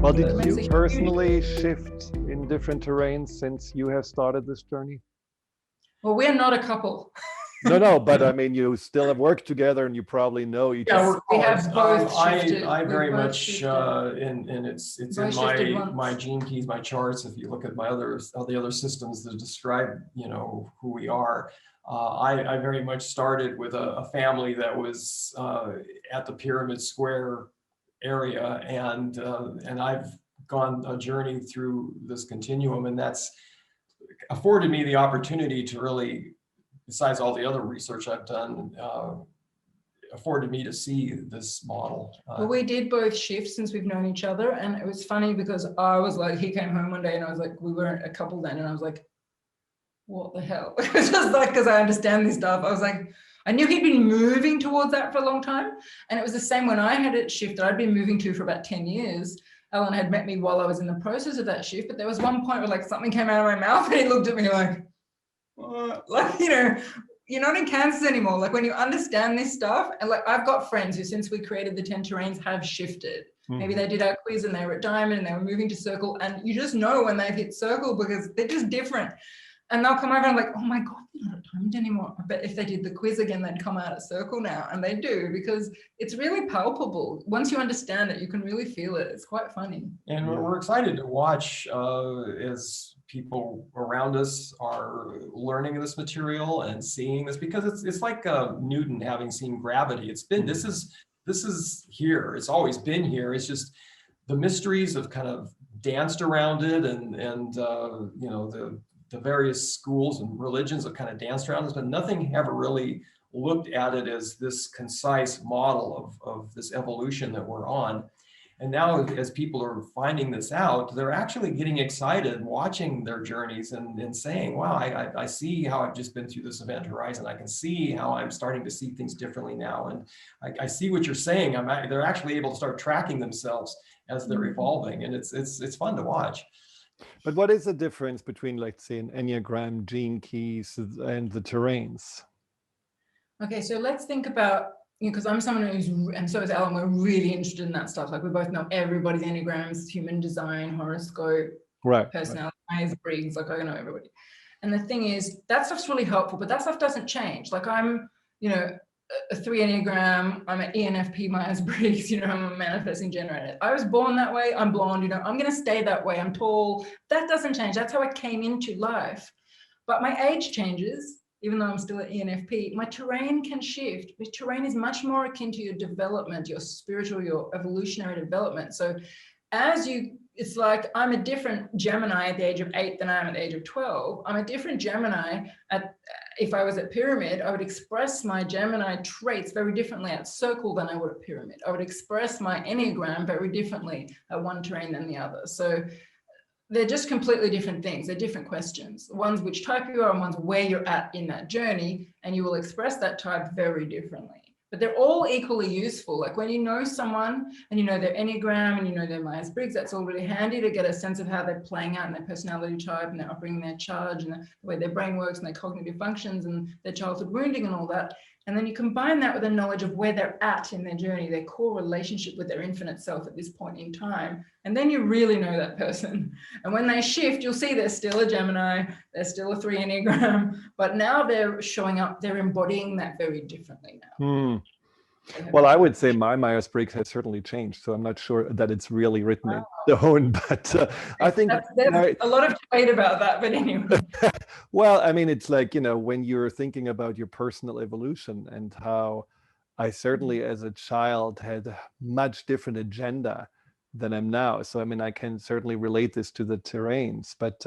Well, So did it makes a you huge. personally shift in different terrains since you have started this journey? Well, we're not a couple. No, but I mean, you still have worked together and you probably know each Yeah, other. we're We colleagues. have both shifted. I We've very both much, shifted. and it's in Both shifted my once. gene keys, my charts. If you look at my all the other systems that describe, who we are, I very much started with a family that was at the Pyramid Square area, and I've gone a journey through this continuum, and that's afforded me the opportunity to really, besides all the other research I've done, afforded me to see this model. Well, we did both shift since we've known each other, and it was funny because I was like, he came home one day and I was like, we weren't a couple then, and I was like, what the hell? It's just like, because I understand this stuff. I was like, I knew he'd been moving towards that for a long time, and it was the same when I had it shifted. I'd been moving to for about 10 years. Alan had met me while I was in the process of that shift, but there was one point where like something came out of my mouth and he looked at me like, like, you're not in Kansas anymore. Like when you understand this stuff, and like I've got friends who, since we created the 10 terrains, have shifted. Maybe they did our quiz and they were at Diamond and they were moving to Circle, and you just know when they've hit Circle because they're just different. And they'll come over and like, oh my God, they're not at Diamond anymore. But if they did the quiz again, they'd come out at Circle now, and they do, because it's really palpable. Once you understand it, you can really feel it. It's quite funny. And we're excited to watch as people around us are learning this material and seeing this, because it's like Newton having seen gravity. It's been, this is here. It's always been here. It's just the mysteries have kind of danced around it, and the various schools and religions have kind of danced around this, but nothing ever really looked at it as this concise model of this evolution that we're on. And now as people are finding this out, they're actually getting excited watching their journeys and saying, wow, I see how I've just been through this event horizon. I can see how I'm starting to see things differently now. And I see what you're saying. They're actually able to start tracking themselves as they're evolving. And it's fun to watch. But what is the difference between, let's say, an enneagram, gene keys, and the terrains? Okay, so let's think about, because I'm someone who's, and so is Alan, we're really interested in that stuff. Like we both know everybody's enneagrams, human design, horoscope, personality, Myers-Briggs, like I know everybody. And the thing is, that stuff's really helpful, but that stuff doesn't change. Like I'm, a 3 enneagram, I'm an ENFP Myers-Briggs, I'm a manifesting generator. I was born that way, I'm blonde, I'm gonna stay that way, I'm tall. That doesn't change. That's how I came into life. But my age changes. Even though I'm still at ENFP, my terrain can shift. My terrain is much more akin to your development, your spiritual, your evolutionary development. So it's like I'm a different Gemini at the age of 8 than I am at the age of 12. I'm a different Gemini if I was at Pyramid, I would express my Gemini traits very differently at Circle than I would at Pyramid. I would express my Enneagram very differently at one terrain than the other. So they're just completely different things. They're different questions. One's which type you are, and one's where you're at in that journey, and you will express that type very differently. But they're all equally useful. Like when you know someone and you know their Enneagram and you know their Myers-Briggs, that's all really handy to get a sense of how they're playing out in their personality type and their upbringing, their charge, and the way their brain works and their cognitive functions and their childhood wounding and all that. And then you combine that with a knowledge of where they're at in their journey, their core relationship with their infinite self at this point in time. And then you really know that person. And when they shift, you'll see they're still a Gemini, they're still a 3 Enneagram, but now they're showing up, they're embodying that very differently now. Well, I would say my Myers-Briggs has certainly changed, so I'm not sure that it's really written in stone, but I think there's a lot of debate about that, but anyway. Well, I mean, it's like, when you're thinking about your personal evolution and how I certainly as a child had a much different agenda than I'm now. So, I mean, I can certainly relate this to the terrains, but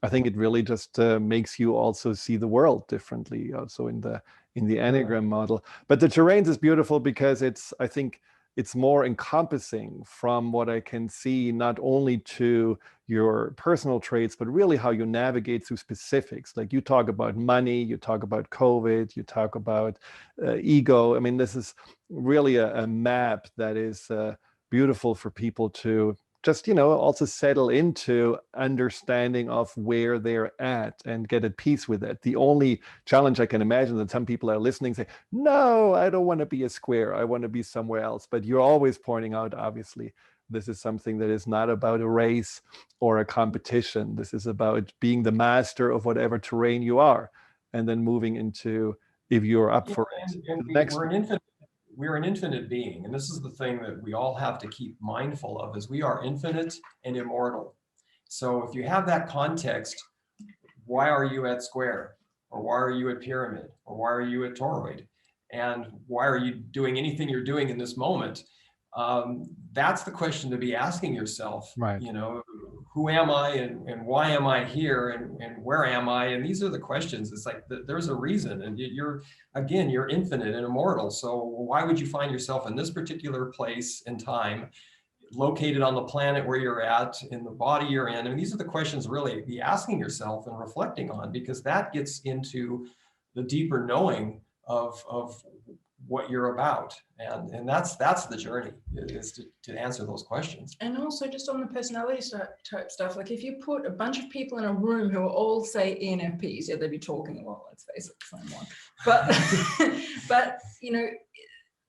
I think it really just makes you also see the world differently, also in the Enneagram model. But the terrains is beautiful because I think it's more encompassing from what I can see, not only to your personal traits, but really how you navigate through specifics. Like you talk about money, you talk about COVID, you talk about ego. I mean, this is really a map that is beautiful for people to just, also settle into understanding of where they're at and get at peace with it. The only challenge I can imagine that some people are listening say, no, I don't want to be a square. I want to be somewhere else. But you're always pointing out, obviously, This is something that is not about a race or a competition. This is about being the master of whatever terrain you are, and then moving into, if you're up for it, and the next. We're an infinite being, and this is the thing that we all have to keep mindful of, is we are infinite and immortal. So if you have that context, why are you at square? Or why are you at pyramid? Or why are you at toroid? And why are you doing anything you're doing in this moment? That's the question to be asking yourself. Right. You know, who am I, and why am I here, and where am I? And these are the questions. It's like there's a reason, and you're infinite and immortal. So why would you find yourself in this particular place and time, located on the planet where you're at, in the body you're in? And these are the questions really be asking yourself and reflecting on, because that gets into the deeper knowing of what you're about. And that's the journey, is to answer those questions. And also just on the personality type stuff, like if you put a bunch of people in a room who are all, say, ENFPs, yeah, they'd be talking a lot, let's face it, same one. But you know,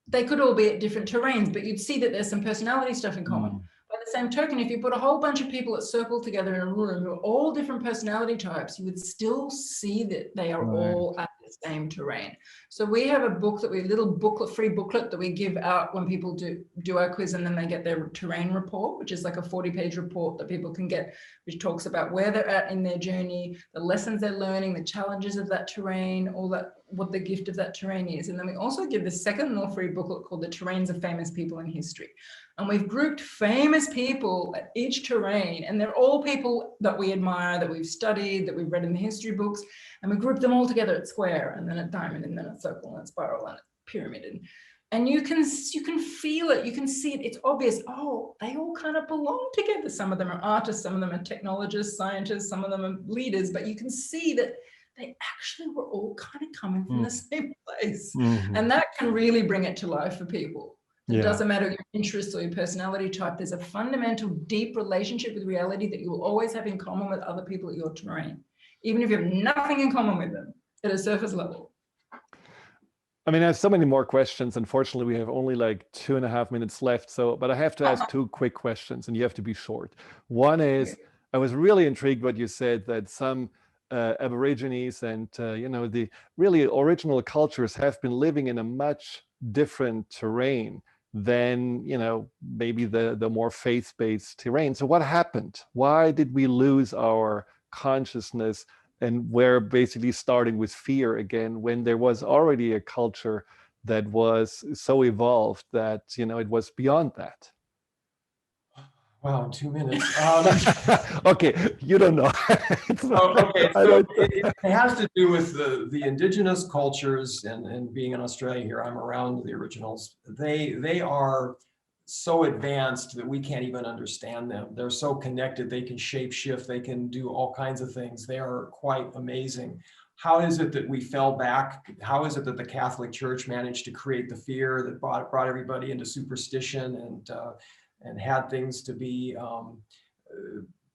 they could all be at different terrains, but you'd see that there's some personality stuff in common. By the same token, if you put a whole bunch of people that circle together in a room who are all different personality types, you would still see that they are all at the same terrain. So we have a book that free booklet that we give out when people do our quiz, and then they get their terrain report, which is like a 40-page report that people can get, which talks about where they're at in their journey, the lessons they're learning, the challenges of that terrain, all that, what the gift of that terrain is. And then we also give the second more free booklet called The Terrains of Famous People in History. And we've grouped famous people at each terrain, and they're all people that we admire, that we've studied, that we've read in the history books, and we group them all together at square, and then at diamond, and then at circle, and at spiral, and at pyramid. And you can feel it, you can see it, it's obvious, oh, they all kind of belong together. Some of them are artists, some of them are technologists, scientists, some of them are leaders, but you can see that they actually were all kind of coming from the same place. And that can really bring it to life for people. It doesn't matter your interests or your personality type. There's a fundamental, deep relationship with reality that you will always have in common with other people at your terrain, even if you have nothing in common with them at a surface level. I mean, I have so many more questions. Unfortunately, we have only like 2.5 minutes left. But I have to ask two quick questions, and you have to be short. One is, I was really intrigued what you said, that some Aborigines and the really original cultures have been living in a much different terrain than maybe the more faith-based terrain. So what happened? Why did we lose our consciousness, and we're basically starting with fear again, when there was already a culture that was so evolved that it was beyond that? Wow, 2 minutes. Okay, you don't know. Okay, so it has to do with the indigenous cultures, and being in Australia here, I'm around the originals. They are so advanced that we can't even understand them. They're so connected, they can shape shift, they can do all kinds of things. They are quite amazing. How is it that we fell back? How is it that the Catholic Church managed to create the fear that brought everybody into superstition and had things to be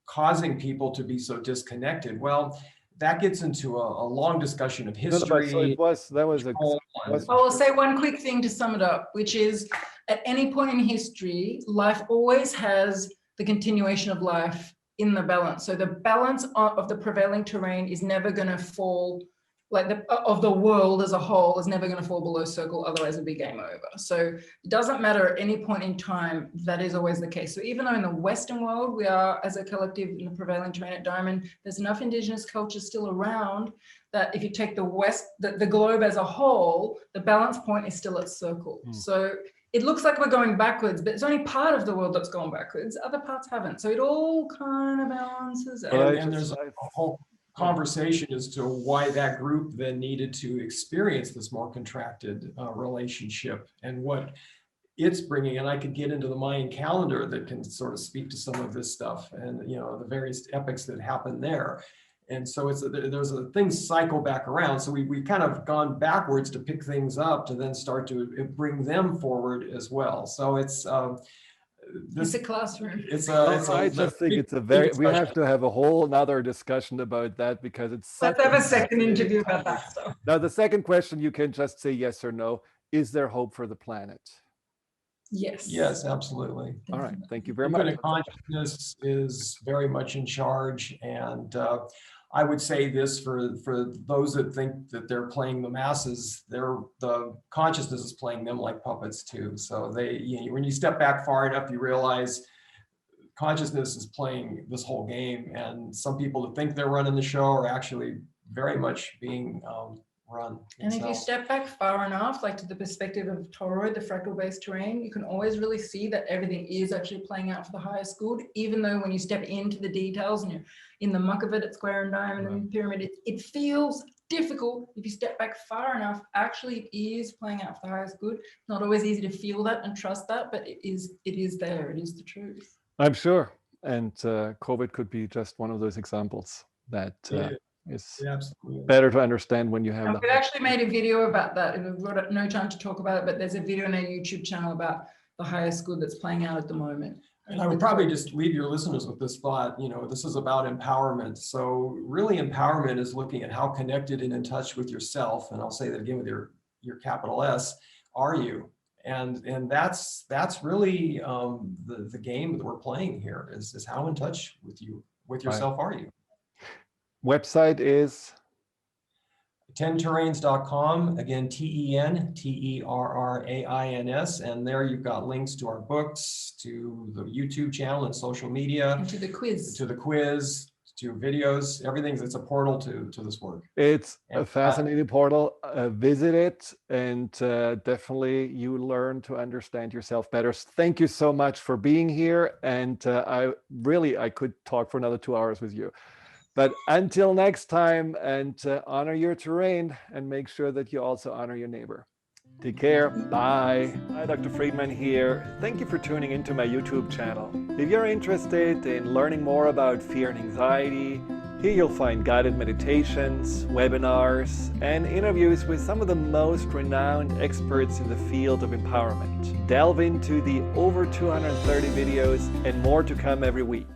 causing people to be so disconnected? Well, that gets into a long discussion of history. I will say one quick thing to sum it up, which is, at any point in history, life always has the continuation of life in the balance. So the balance of the prevailing terrain is never going to fall, like of the world as a whole is never going to fall below circle, otherwise it'd be game over. So it doesn't matter at any point in time, that is always the case. So even though in the Western world, we are as a collective in the prevailing terrain at diamond, there's enough indigenous culture still around that if you take the globe as a whole, the balance point is still at circle. So it looks like we're going backwards, but it's only part of the world that's gone backwards. Other parts haven't. So it all kind of balances out. And there's a whole conversation as to why that group then needed to experience this more contracted relationship and what it's bringing. And I could get into the Mayan calendar that can sort of speak to some of this stuff, and the various epics that happen there. And so there's things cycle back around. So we kind of gone backwards to pick things up to then start to bring them forward as well. So it's it's a classroom. I just think it's a very, we have to have a whole nother discussion about that, because it's let's have a second interview about that stuff. Now, the second question, you can just say yes or no. Is there hope for the planet? Yes, absolutely. All right, thank you very much. Infinite consciousness is very much in charge, and I would say this for those that think that they're playing the masses, the consciousness is playing them like puppets too. So when you step back far enough, you realize consciousness is playing this whole game, and some people that think they're running the show are actually very much being run. And if you step back far enough, like to the perspective of toroid, the fractal-based terrain, you can always really see that everything is actually playing out for the highest good, even though when you step into the details and you're in the muck of it at square and diamond and pyramid, it feels difficult. If you step back far enough, actually it is playing out for the highest good. It's not always easy to feel that and trust that, but it is there. It is the truth. I'm sure. And COVID could be just one of those examples that is better to understand when you have that. We've actually made a video about that. We've got no time to talk about it, but there's a video on our YouTube channel about the highest good that's playing out at the moment. And I would probably just leave your listeners with this thought, this is about empowerment. So really empowerment is looking at how connected and in touch with yourself, and I'll say that again with your capital S, are you? And that's really the game that we're playing here is how in touch with yourself are you? Website is tenterrains.com. Again, TENTERRAINS, and there you've got links to our books, to the YouTube channel and social media, and to the quiz, to videos, everything that's a portal to this work. It's a fascinating portal. Visit it, and definitely you learn to understand yourself better. Thank you so much for being here, and I could talk for another 2 hours with you. But until next time, and honor your terrain, and make sure that you also honor your neighbor. Take care. Bye. Hi, Dr. Friedemann here. Thank you for tuning into my YouTube channel. If you're interested in learning more about fear and anxiety, here you'll find guided meditations, webinars, and interviews with some of the most renowned experts in the field of empowerment. Delve into the over 230 videos and more to come every week.